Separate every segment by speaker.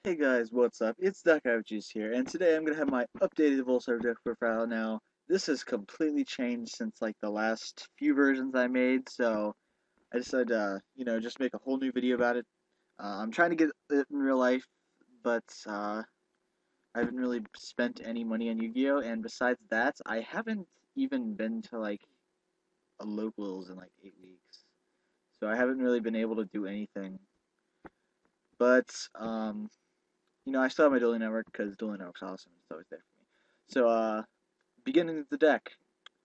Speaker 1: Hey guys, what's up? It's Juice here, and today I'm gonna have my updated Evolsaur deck profile. Now, this has completely changed since like the last few versions I made, so I decided to, just make a whole new video about it. I'm trying to get it in real life, but I haven't really spent any money on Yu-Gi-Oh! And besides that, I haven't even been to like a locals in like 8 weeks, so I haven't really been able to do anything. But I still have my dueling network because dueling network's awesome. It's always there for me. So, beginning of the deck,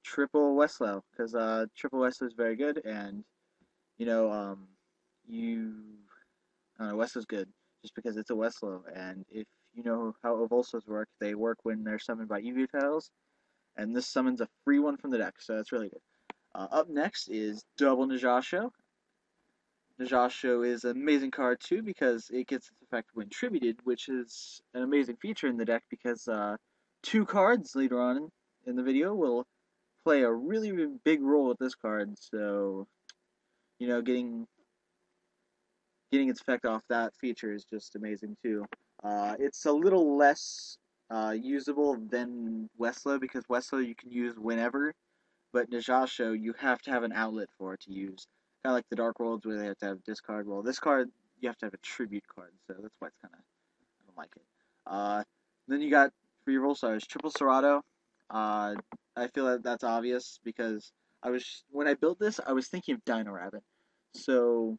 Speaker 1: triple Westlow because triple Westlow is very good, and you know, you Westlow's good just because it's a Westlow, and if you know how Evolsaurs work, they work when they're summoned by EV tiles, and this summons a free one from the deck, so that's really good. Up next is double Najasho. Najasho is an amazing card too because it gets its effect when tributed, which is an amazing feature in the deck because two cards later on in the video will play a really, really big role with this card. So, getting its effect off that feature is just amazing too. It's a little less usable than Westlow because Westlow you can use whenever, but Najasho, you have to have an outlet for it to use. Kind of like the Dark Worlds where they have to have discard. Well, this card, you have to have a tribute card, so that's why it's kind of, I don't like it. Then you got, for your Volstars, Triple Serrato. Uh, I feel that that's obvious because when I built this, I was thinking of dino-rabbit. So,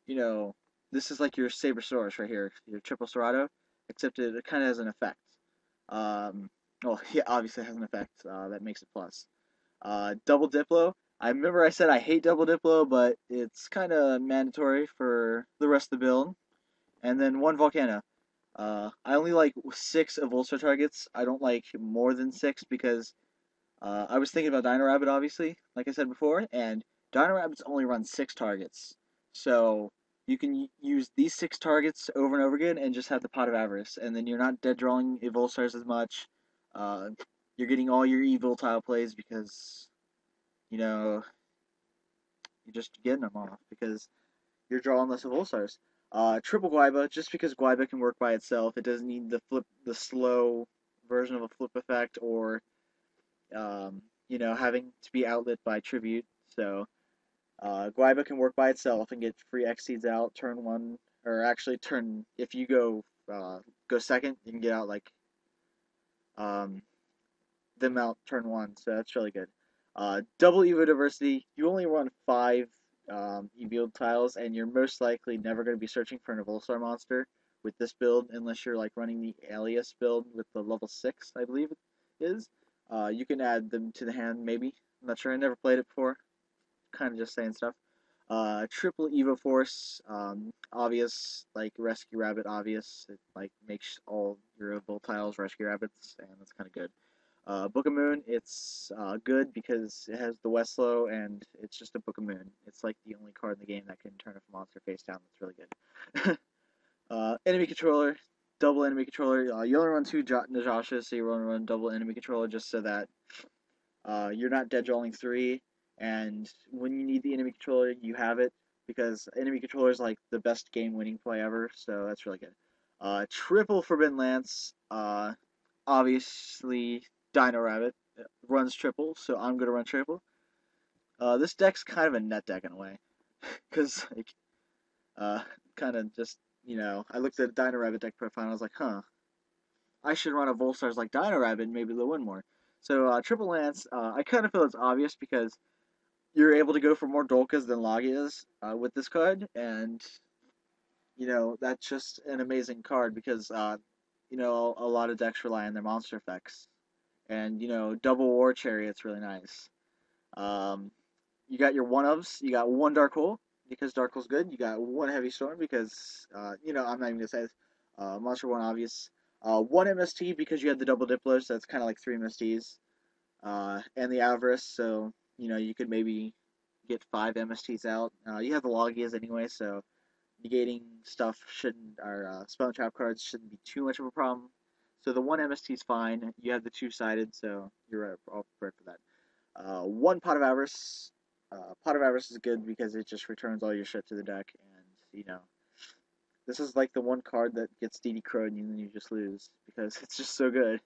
Speaker 1: you know, this is like your Sabersaurus right here, your Triple Serrato, except it kind of has an effect. Um, well, yeah, obviously it has an effect that makes it plus. Double Diplo. I remember I said I hate Double Diplo, but it's kind of mandatory for the rest of the build. And then one Volcano. I only like six Evolsaur targets. I don't like more than six because I was thinking about Dino Rabbit, obviously, like I said before, and Dino Rabbits only run six targets. So you can use these six targets over and over again and just have the Pot of Avarice, and then you're not dead drawing Evolstars as much. Uh, you're getting all your evil tile plays because you know you're just getting them off because you're drawing less of All-Stars. Triple Guaiba, just because Guaiba can work by itself, it doesn't need the slow version of a flip effect or, having to be outlet by tribute. So, Guaiba can work by itself and get free X seeds out turn one, or actually if you go second, you can get out like, um, them out turn one, so that's really good. Double Evo Diversity, you only run five Evo tiles, and you're most likely never going to be searching for an Evolstar monster with this build unless you're like running the Alias build with the level 6, I believe it is. You can add them to the hand, maybe. I'm not sure, I never played it before. Kind of just saying stuff. Triple Evo Force, obvious, like Rescue Rabbit, obvious. It like makes all your Evo tiles Rescue Rabbits, and that's kind of good. Book of Moon, it's good because it has the Westlow and it's just a Book of Moon. It's like the only card in the game that can turn a monster face down. That's really good. Enemy controller, double enemy controller. You only run two Najashas, so you only run double enemy controller just so that you're not dead drawing three. And when you need the enemy controller, you have it because enemy controller is like the best game winning play ever. So that's really good. Triple Forbidden Lance. Obviously Dino Rabbit runs triple, so I'm gonna run triple. This deck's kind of a net deck in a way, because like uh, kind of just I looked at Dino Rabbit deck profile and I was like, huh, I should run a Volstars like Dino Rabbit, and maybe they'll win more. So triple lance, I kind of feel it's obvious because you're able to go for more Dolkas than Logias with this card, and that's just an amazing card because a lot of decks rely on their monster effects, and double war chariot's really nice. Um, you got your one ofs. You got one dark hole because dark hole's good. You got one heavy storm because I'm not even gonna say this. Monster one obvious. One MST because you had the double Diplos. So that's kind of like three MSTs. And the avarice. So you could maybe get five MSTs out. You have the Logias anyway, so negating stuff shouldn't, or spell trap cards shouldn't be too much of a problem. So the one MST is fine. You have the two-sided, so you're all prepared for that. One Pot of Avarice. Pot of Avarice is good because it just returns all your shit to the deck, and This is like the one card that gets DD crowed and then you just lose because it's just so good.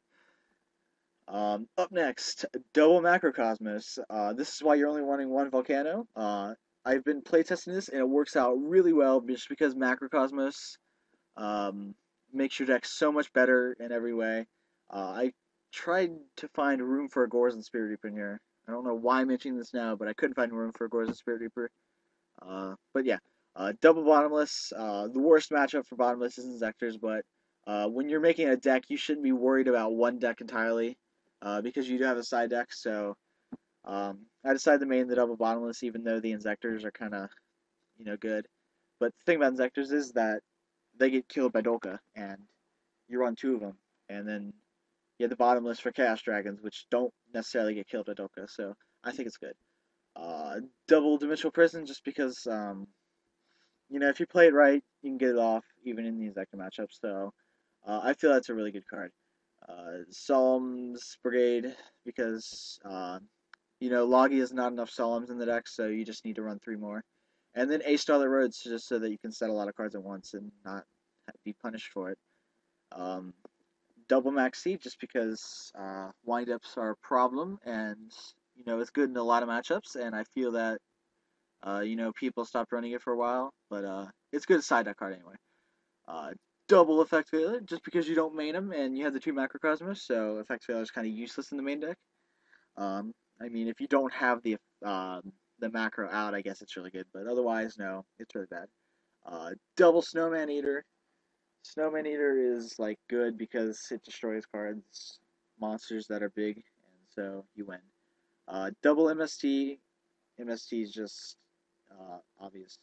Speaker 1: Up next, Double Macrocosmos. This is why you're only running one Volcano. I've been playtesting this and it works out really well just because Macrocosmos um, makes your deck so much better in every way. I tried to find room for a Gores and Spirit Reaper in here. I don't know why I'm mentioning this now, but I couldn't find room for a Gores and Spirit Reaper. But yeah, double bottomless. The worst matchup for bottomless is Inzectors, but when you're making a deck, you shouldn't be worried about one deck entirely because you do have a side deck. So I decided to main the double bottomless, even though the Inzectors are kind of good. But the thing about Inzectors is that they get killed by Dolka, and you run two of them, and then you have the bottomless for Chaos Dragons, which don't necessarily get killed by Dolka. So I think it's good. Double Dimensional Prison, just because if you play it right, you can get it off even in these active matchups. So I feel that's a really good card. Solemn's Brigade, because Logi has not enough Solemns in the deck, so you just need to run three more. And then A Starlit Roads, just so that you can set a lot of cards at once and not be punished for it. Um, Double Max Seed, just because windups are a problem, and it's good in a lot of matchups, and I feel that people stopped running it for a while, but it's good side deck card anyway. Uh, Double Effect Failure, just because you don't main them and you have the two Macrocosmos, so Effect Failure is kind of useless in the main deck. I mean, if you don't have the macro out, I guess it's really good, but otherwise, no, it's really bad. Double Snowman Eater. Snowman Eater is like good because it destroys cards, monsters that are big, and so you win. Double MST. MST is just obvious.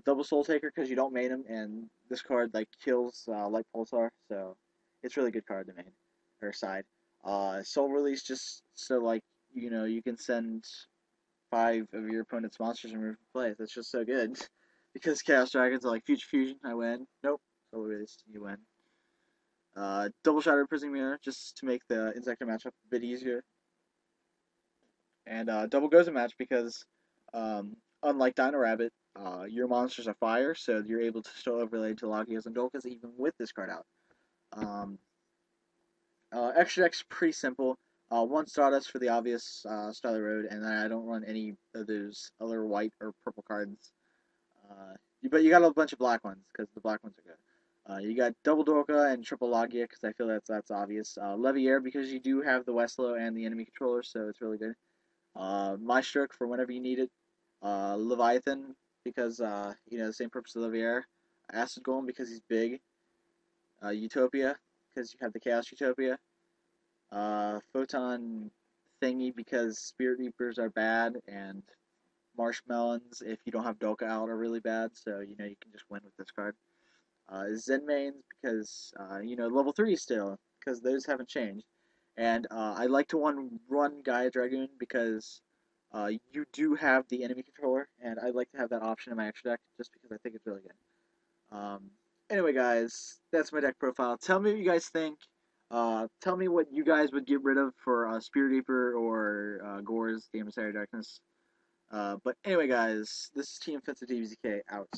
Speaker 1: Double Soul Taker because you don't main him, and this card like kills Light Pulsar, so it's a really good card to main or side. Soul Release just so like you can send five of your opponent's monsters and remove from play. That's just so good because Chaos Dragons are like Future Fusion. I win. Nope. Soul Release. You win. Double Shattered Prison Mirror just to make the Insector matchup a bit easier. And double Gozen match because unlike Dino-rabbit, your monsters are fire, so you're able to still overlay to Lagios and Dolkas even with this card out. Extra deck's pretty simple. One Stardust for the obvious Starlight Road, and then I don't run any of those other white or purple cards. But you got a bunch of black ones, because the black ones are good. You got double Dorka and triple Logia, because I feel that's obvious. Leviair, because you do have the Westlow and the enemy controller, so it's really good. Maestroke for whenever you need it. Leviathan, because, the same purpose of Leviair. Acid Golem, because he's big. Utopia, because you have the Chaos Utopia. Photon Thingy, because Spirit Reapers are bad, and Marshmelons, if you don't have Dolka out, are really bad, so, you can just win with this card. Zen Mains, because, level 3 still, because those haven't changed. And I like to run Gaia Dragoon because you do have the enemy controller, and I like to have that option in my extra deck just because I think it's really good. Anyway, guys, that's my deck profile. Tell me what you guys think. Tell me what you guys would get rid of for Spirit Reaper or Gore's the Emissary Darkness. But anyway, guys, this is Team Offensive DBZK out.